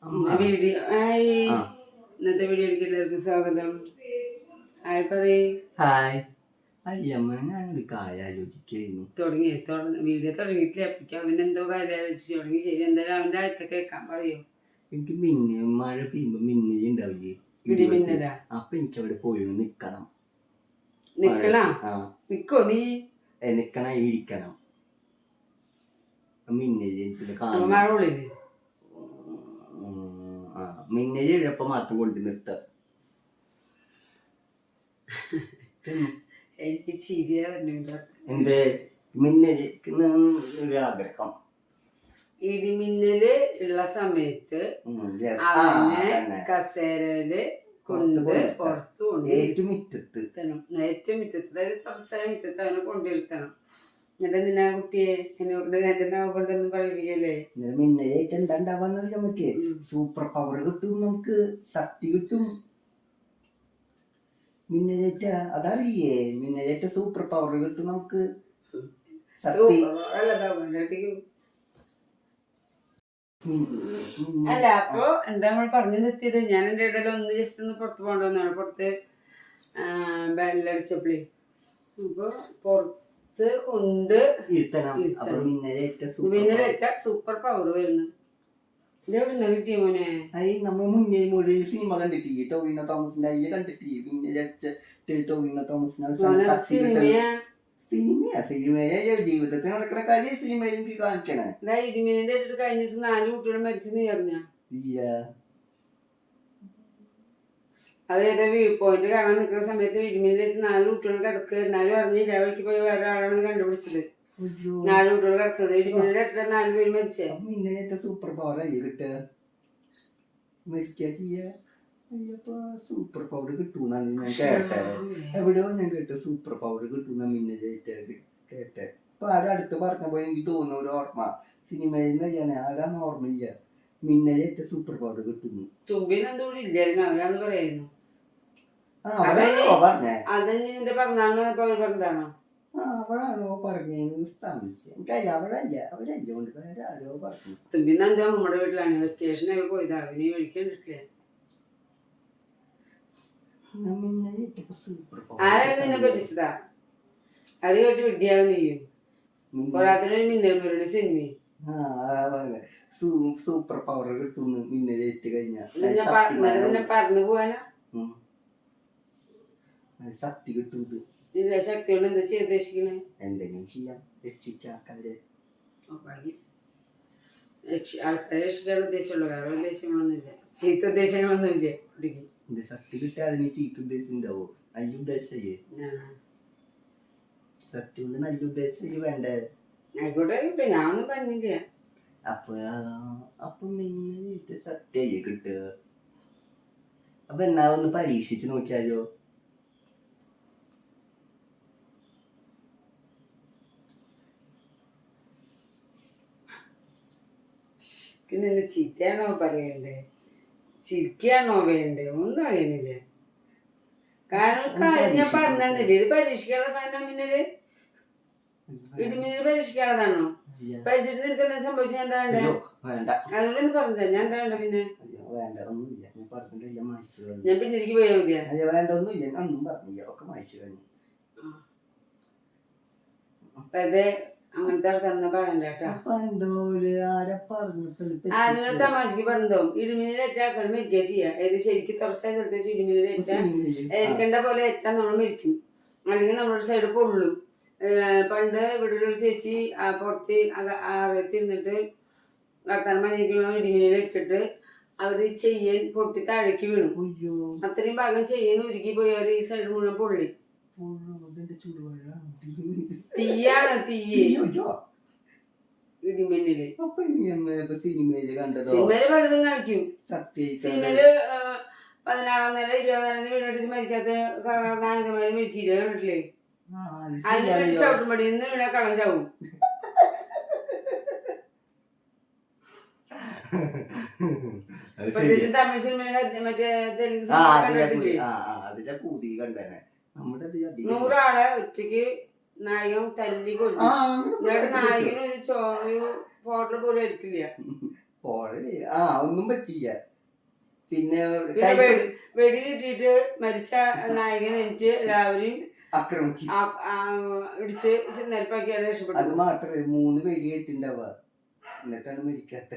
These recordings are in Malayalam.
ഇന്നത്തെ വീഡിയോയിലേക്ക് എല്ലാവർക്കും സ്വാഗതം. ഹായ് പറയ്. ഹായ്. അയ്യമ്മ ഞാനൊരു കാര്യം ആലോചിക്കുന്നു. വീഡിയോ തുടങ്ങിയിട്ടില്ല. അപ്പിക്ക് അവനെന്തോ കാര്യം ആലോചിച്ച് തുടങ്ങി. ശരി, എന്തായാലും അവന്റെ ആഴ്ച കേൾക്കാൻ പറയൂ. എനിക്ക് മഴ പെയ്യുമ്പോ മിന്നൽ ഉണ്ടാവില്ലേ, ഇടിമിന്നലാ. അപ്പൊ എനിക്ക് അവിടെ പോയി നിക്കണം. നിക്കോ നീ? നിക്കണം, ഇരിക്കണം. മിന്നല് മഴ കൊള്ളില്ലേ? മിന്നല് ഇഴപ്പം മാത്രം കൊണ്ട് നിർത്താം. എനിക്ക് ചിരിയാ വരുന്നുണ്ട്. എന്ത് മിന്നല് ഒരു ആഗ്രഹം. ഇടിമിന്നല് ഉള്ള സമയത്ത് അവനെ കസേരയില് കൊണ്ട് പുറത്ത് ഏറ്റവും മുറ്റത്ത്, അതായത് തുറസായ മുറ്റത്ത് അവനെ കൊണ്ടിരുത്തണം. എന്നിട്ട് എന്തിനാ കുട്ടിയെ എന്റെ നാവ് കൊണ്ടൊന്നും പറയിപ്പിക്കല്ലേ. മിന്നലായിട്ട് എന്താ ഉണ്ടാവാന്നറിയാൻ പറ്റിയേ, സൂപ്പർ പവർ കിട്ടും, നമുക്ക് ശക്തി കിട്ടും. മിന്നലേറ്റ അതറിയേ, മിന്നലേറ്റ സൂപ്പർ പവർ കിട്ടും നമുക്ക്, ശക്തി. അല്ല, അപ്പൊ എന്താ നമ്മൾ പറഞ്ഞു നിർത്തിയത്? ഞാൻ എന്റെ ഇടയിൽ ഒന്ന് ജസ്റ്റ് ഒന്ന് പുറത്ത് പോകണ്ടെന്നാണ്. പുറത്ത് ബെല്ലടിച്ചപ്പളേ അപ്പൊ പുറത്ത് കൊണ്ട് മിന്നലേറ്റ സൂപ്പർ പവർ വരുന്നു. ഇതെവിടെ കിട്ടിയ മോനെ? നമ്മൾ മുന്നേ ഒരു സിനിമ കണ്ടിട്ടില്ലേ, ടോവിനോ തോമസിന്റെ അതില് കണ്ടിട്ടില്ലേ, മിന്നലേറ്റ ടോവിനോ തോമസിന് സിനിമയെ ജീവിതത്തിൽ നടക്കുന്ന കാര്യം സിനിമയിൽ എനിക്ക് കാണിക്കണേ. ഇടിമിന്നലിന്റെ കഴിഞ്ഞ ദിവസം 4 കുട്ടികൾ മരിച്ചെന്ന് പറഞ്ഞ അവരേതോ വ്യൂ പോയിന്റ് കാണാൻ നിൽക്കുന്ന സമയത്ത് ഇടിമിന്നലേറ്റ് 4 കുട്ടികൾ കിടക്കുക. എന്നാലും അറിഞ്ഞില്ല, വഴിക്ക് പോയി വേറെ ആളാണ് കണ്ടുപിടിച്ചത്. 4 കുട്ടികൾ കിടക്കുന്നത് ഇടിമിന്നലേറ്റ 4 പേര് മരിച്ചേ. മിന്നലേറ്റ സൂപ്പർ പവർ ആയി കിട്ടുക, മരിക്കുക ചെയ്യാ. സൂപ്പർ പവർ കിട്ടൂന്നാണ് ഞാൻ കേട്ടെ. എവിടെയോ ഞാൻ കേട്ടെ സൂപ്പർ പവർ കിട്ടൂന്ന മിന്നലേറ്റ കേട്ടെ. ഇപ്പൊ അടുത്ത് പറഞ്ഞപ്പോ എനിക്ക് തോന്നുന്നു ഒരു ഓർമ്മ, സിനിമയിൽ നിന്ന് ചെയ്യാനേ ആരാന്ന് ഓർമ്മയില്ല. മിന്നലേറ്റ സൂപ്പർ പവർ കിട്ടുന്നു. അവരാന്ന് പറയുന്നു. അവളാണോ പറഞ്ഞ സംശയം. അവളല്ല, അവരല്ല കൊണ്ട് വേറെ ആരോ പറഞ്ഞു. തുമ്പിന്നെന്താ നമ്മുടെ വീട്ടിലാണ് വെക്കേഷനൊക്കെ പോയത്, അവനെ മേടിക്കണ്ടിട്ടില്ല. ആരാണ് നിന്നെ പറ്റിച്ചതാ? അത് കേട്ട് വിദ്യാവും നീയും പോരാത്തൊരു Minnal Murali cinema. Super power കിട്ടുന്നു മിന്നലേറ്റ് കഴിഞ്ഞാൽ. പറന്നു പോവാനാ ശക്തി കിട്ടും. ശക്തി കൊണ്ട് എന്താ ചെയ്യാൻ ഉദ്ദേശിക്കണേ? എന്തെങ്കിലും ചെയ്യാം, രക്ഷിക്കാക്കാരെ. ആൾക്കാരെ രക്ഷിക്കാനുള്ള ഉദ്ദേശമുള്ളൂ, വേറെ ഉദ്ദേശങ്ങളൊന്നുമില്ല, ചീത്ത ഉദ്ദേശങ്ങളൊന്നുമില്ല. ശക്തി കിട്ടാതെ ചീത്ത ഉദ്ദേശം ഉണ്ടാവോ? നല്ല ഉദ്ദേശേ, സത്യം കൊണ്ട് നല്ല ഉദ്ദേശം വേണ്ടേ? ആയിക്കോട്ടെ, ഞാനൊന്നും പറഞ്ഞില്ല. അപ്പൊ മിന്നലേറ്റ് സത്യായി കിട്ടുക. അപ്പൊ എന്നാ ഒന്ന് പരീക്ഷിച്ച് നോക്കിയാലോ? നിന്നെ ചീത്തയാണോ പറയണ്ടേ, ചിരിക്കാണോ വേണ്ടേ, ഒന്നും അറിയണില്ല. കാരണം ഞാൻ പറഞ്ഞില്ലേ, ഇത് പരീക്ഷിക്കാനുള്ള സാധനം. മിന്നല് ഇടിമിന്നല് പരീക്ഷിക്കാനുള്ളതാണോ? പരീക്ഷിച്ചിട്ട് നിനക്ക് എന്താ സംഭവിച്ചാൽ എന്താ വേണ്ടേ? അതുകൊണ്ട് പറഞ്ഞ ഞാൻ എന്താ വേണ്ട? പിന്നെ ഞാൻ പിന്നെ എനിക്ക് പോയാൽ മതിയാ? അതെ, അങ്ങനത്തെ ആൾക്കാരെന്നാ പറയണ്ട കേട്ടോ. ആരെങ്കിലും തമാശക്ക് പറഞ്ഞോ? ഇടിമിന്നലേറ്റ ആൾക്കാർ മരിക്കുക ചെയ്യാ. ഏത് ശരിക്കും തുറസായ സ്ഥലത്ത് വെച്ച് ഇടിമിന്നലേറ്റ ഏൽക്കേണ്ട പോലെ ഏറ്റാൻ നമ്മൾ മരിക്കും, അല്ലെങ്കിൽ നമ്മളൊരു സൈഡ് പൊള്ളും. പണ്ട് ഇവിടെ ഒരു ചേച്ചി പുറത്ത് ആറത്ത് ഇരുന്നിട്ട് വർത്താനം പറഞ്ഞിരിക്കുമ്പോൾ ഇടിമിന്നലേറ്റിട്ട് അവര് ചെയ്യാൻ പൊട്ടി താഴേക്ക് വീണു. അത്രയും ഭാഗം ചെയ്യാൻ ഉരുക്കി പോയി. അവർ ഈ സൈഡ് മുഴുവൻ പൊള്ളി. തീയാണ്, തീയ് ഇടിമിന്നല്. സിനിമയില് പലതും കാണിക്കും. സിനിമയില് 16ാം നില 20ാം നില വീണിട്ട് മരിക്കാത്ത നായകന്മാര് മരിക്കില്ല, കണ്ടിട്ടില്ലേ? അതിന് ചവിട്ടുമടിയിൽ നിന്ന് വീണ കളം ചാവും. പ്രത്യേകിച്ച് തമിഴ് സിനിമയിലെ മറ്റേ തെലുങ്ക് സിനിമ 100 ആളെ ഒറ്റയ്ക്ക് നായകൻ തല്ലി കൊല്ലും. എന്നിട്ട് നായകന് ഒരു ഫോട്ടോ പോലും എടുക്കില്ല. ഒന്നും പറ്റില്ല. പിന്നെ വെടി കിട്ടിയിട്ട് മരിച്ച നായകൻ എനിക്ക് എല്ലാവരും ആക്രമിച്ചു ഇടിച്ച് നെൽപ്പാക്കിയാണ് രക്ഷപ്പെട്ടു. അത് മാത്രമേ 3 വെടി കേട്ടിണ്ടാവുക, എന്നിട്ടാണ് മരിക്കാത്ത.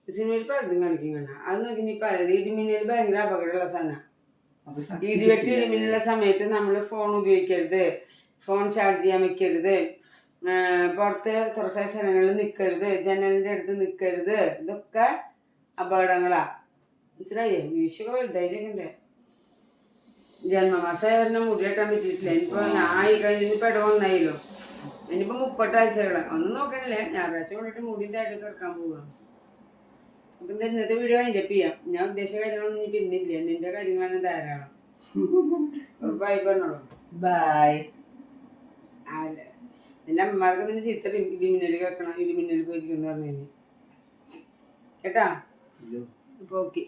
സിനിമയിൽ പലതും കാണിക്കും കണ്ണ. അത് നോക്കി നീ പറയുന്നത് ഇടിമിന്നൽ ഭയങ്കര അപകടമുള്ള സാധനം. ഇടിവെട്ടി ഇടിമിന്നലുള്ള സമയത്ത് നമ്മൾ ഫോൺ ഉപയോഗിക്കരുത്, ഫോൺ ചാർജ് ചെയ്യാൻ വെക്കരുത്, പുറത്ത് തുറസായ സ്ഥലങ്ങളിൽ നിൽക്കരുത്, ജനലിൻ്റെ അടുത്ത് നിൽക്കരുത്. ഇതൊക്കെ അപകടങ്ങളാ. മനസ്സിലായേ? വീശൊക്കെ വലുതായിട്ടുണ്ട്. ജന്മമാസമായിരുന്നു മുടി കെട്ടാൻ പറ്റിയിട്ടില്ല. ഇനിയിപ്പോ ഞാൻ കഴിഞ്ഞിപ്പോ ഇടവന്നായില്ലോ. ഇനിയിപ്പോ 30 ആഴ്ചകളാ. ഒന്നും നോക്കണില്ലേ, ഞായറാഴ്ച കൊണ്ടിട്ട് മുടിൻ്റെ ആയിട്ട് കിടക്കാൻ പോവുകയാണ്. അപ്പൊ എന്താ ഇന്നത്തെ വീഡിയോ അതിൻ്റെ ചെയ്യാം. ഞാൻ ഉദ്ദേശിച്ച കാര്യങ്ങളൊന്നും ഇനി പിന്നില്ല, നിന്റെ കാര്യങ്ങളാണ് ധാരാളം. ബൈ പറഞ്ഞോളൂ. ബൈ. നിന്റെ അമ്മമാർക്ക് നിന്റെ ചിത്ര ഇടിമിന്നൽ കേൾക്കണം, ഇടിമിന്നൽ പോയിരിക്കുന്നു പറഞ്ഞു കേട്ടാ. അപ്പൊ ഓക്കെ.